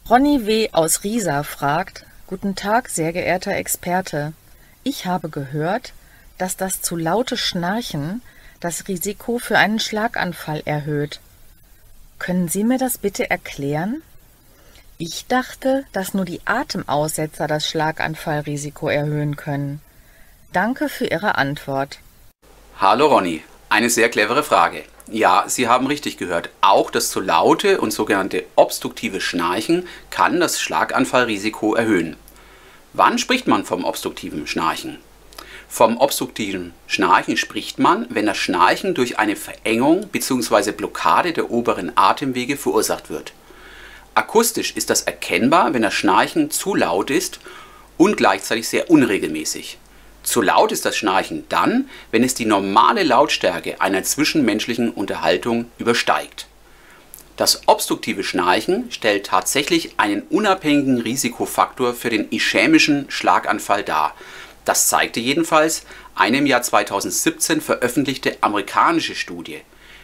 Ronny W. aus Riesa fragt: Guten Tag, sehr geehrter Experte. Ich habe gehört, dass das zu laute Schnarchen das Risiko für einen Schlaganfall erhöht. Können Sie mir das bitte erklären? Ich dachte, dass nur die Atemaussetzer das Schlaganfallrisiko erhöhen können. Danke für Ihre Antwort. Hallo Ronny, eine sehr clevere Frage. Ja, Sie haben richtig gehört. Auch das zu laute und sogenannte obstruktive Schnarchen kann das Schlaganfallrisiko erhöhen. Wann spricht man vom obstruktiven Schnarchen? Vom obstruktiven Schnarchen spricht man, wenn das Schnarchen durch eine Verengung bzw. Blockade der oberen Atemwege verursacht wird. Akustisch ist das erkennbar, wenn das Schnarchen zu laut ist und gleichzeitig sehr unregelmäßig. Zu laut ist das Schnarchen dann, wenn es die normale Lautstärke einer zwischenmenschlichen Unterhaltung übersteigt. Das obstruktive Schnarchen stellt tatsächlich einen unabhängigen Risikofaktor für den ischämischen Schlaganfall dar. Das zeigte jedenfalls eine im Jahr 2017 veröffentlichte amerikanische Studie.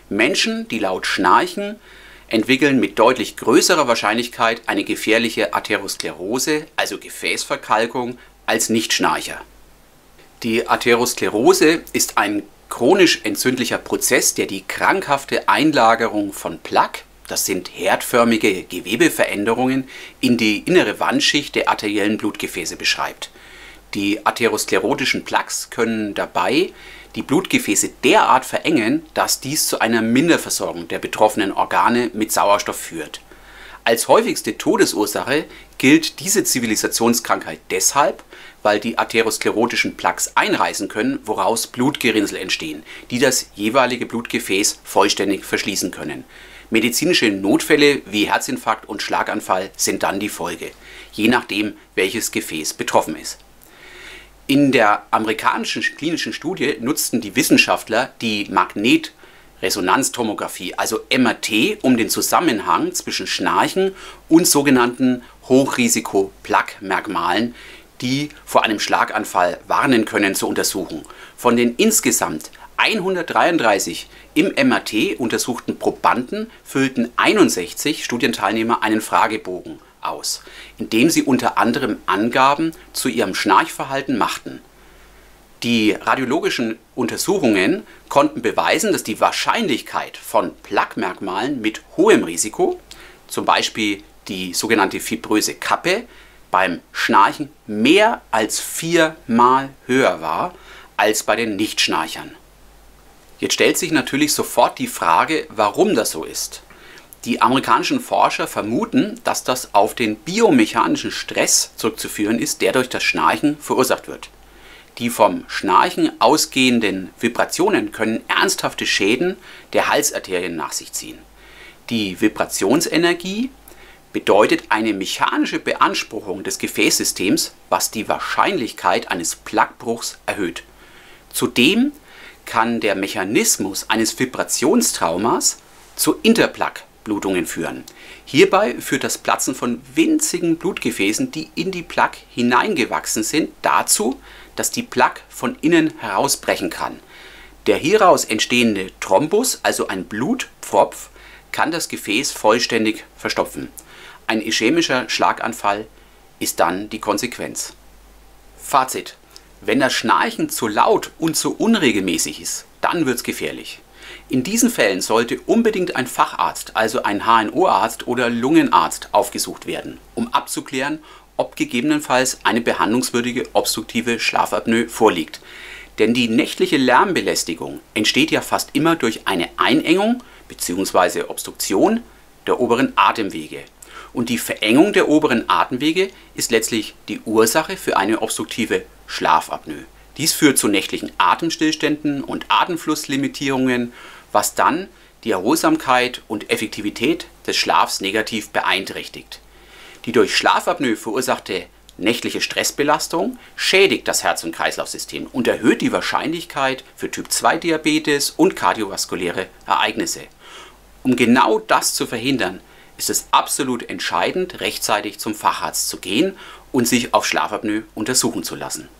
Menschen, die laut schnarchen, entwickeln mit deutlich größerer Wahrscheinlichkeit eine gefährliche Atherosklerose, also Gefäßverkalkung, als Nichtschnarcher. Die Atherosklerose ist ein chronisch entzündlicher Prozess, der die krankhafte Einlagerung von Plaque, das sind herdförmige Gewebeveränderungen, in die innere Wandschicht der arteriellen Blutgefäße beschreibt. Die atherosklerotischen Plaques können dabei die Blutgefäße derart verengen, dass dies zu einer Minderversorgung der betroffenen Organe mit Sauerstoff führt. Als häufigste Todesursache gilt diese Zivilisationskrankheit deshalb, weil die atherosklerotischen Plaques einreißen können, woraus Blutgerinnsel entstehen, die das jeweilige Blutgefäß vollständig verschließen können. Medizinische Notfälle wie Herzinfarkt und Schlaganfall sind dann die Folge, je nachdem, welches Gefäß betroffen ist. In der amerikanischen klinischen Studie nutzten die Wissenschaftler die Magnetresonanztomographie, also MRT, um den Zusammenhang zwischen Schnarchen und sogenannten Hochrisiko-Plaque-Merkmalen, die vor einem Schlaganfall warnen können, zu untersuchen. Von den insgesamt 133 im MRT untersuchten Probanden füllten 61 Studienteilnehmer einen Fragebogen aus, indem sie unter anderem Angaben zu ihrem Schnarchverhalten machten. Die radiologischen Untersuchungen konnten beweisen, dass die Wahrscheinlichkeit von Plaque-Merkmalen mit hohem Risiko, zum Beispiel die sogenannte fibröse Kappe, beim Schnarchen mehr als 4-mal höher war als bei den Nichtschnarchern. Jetzt stellt sich natürlich sofort die Frage, warum das so ist. Die amerikanischen Forscher vermuten, dass das auf den biomechanischen Stress zurückzuführen ist, der durch das Schnarchen verursacht wird. Die vom Schnarchen ausgehenden Vibrationen können ernsthafte Schäden der Halsarterien nach sich ziehen. Die Vibrationsenergie bedeutet eine mechanische Beanspruchung des Gefäßsystems, was die Wahrscheinlichkeit eines Plaquebruchs erhöht. Zudem kann der Mechanismus eines Vibrationstraumas zu Interplaque-Blutungen führen. Hierbei führt das Platzen von winzigen Blutgefäßen, die in die Plaque hineingewachsen sind, dazu, dass die Plaque von innen herausbrechen kann. Der hieraus entstehende Thrombus, also ein Blutpfropf, kann das Gefäß vollständig verstopfen. Ein ischämischer Schlaganfall ist dann die Konsequenz. Fazit: Wenn das Schnarchen zu laut und zu unregelmäßig ist, dann wird es gefährlich. In diesen Fällen sollte unbedingt ein Facharzt, also ein HNO-Arzt oder Lungenarzt, aufgesucht werden, um abzuklären, ob gegebenenfalls eine behandlungswürdige obstruktive Schlafapnoe vorliegt. Denn die nächtliche Lärmbelästigung entsteht ja fast immer durch eine Einengung bzw. Obstruktion der oberen Atemwege. Und die Verengung der oberen Atemwege ist letztlich die Ursache für eine obstruktive Schlafapnoe. Dies führt zu nächtlichen Atemstillständen und Atemflusslimitierungen, was dann die Erholsamkeit und Effektivität des Schlafs negativ beeinträchtigt. Die durch Schlafapnoe verursachte nächtliche Stressbelastung schädigt das Herz- und Kreislaufsystem und erhöht die Wahrscheinlichkeit für Typ-2-Diabetes und kardiovaskuläre Ereignisse. Um genau das zu verhindern, ist es absolut entscheidend, rechtzeitig zum Facharzt zu gehen und sich auf Schlafapnoe untersuchen zu lassen.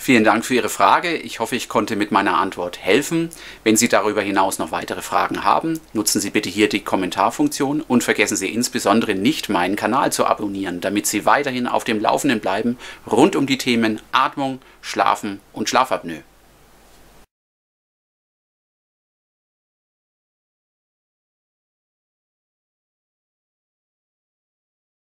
Vielen Dank für Ihre Frage. Ich hoffe, ich konnte mit meiner Antwort helfen. Wenn Sie darüber hinaus noch weitere Fragen haben, nutzen Sie bitte hier die Kommentarfunktion und vergessen Sie insbesondere nicht, meinen Kanal zu abonnieren, damit Sie weiterhin auf dem Laufenden bleiben rund um die Themen Atmung, Schlafen und Schlafapnoe.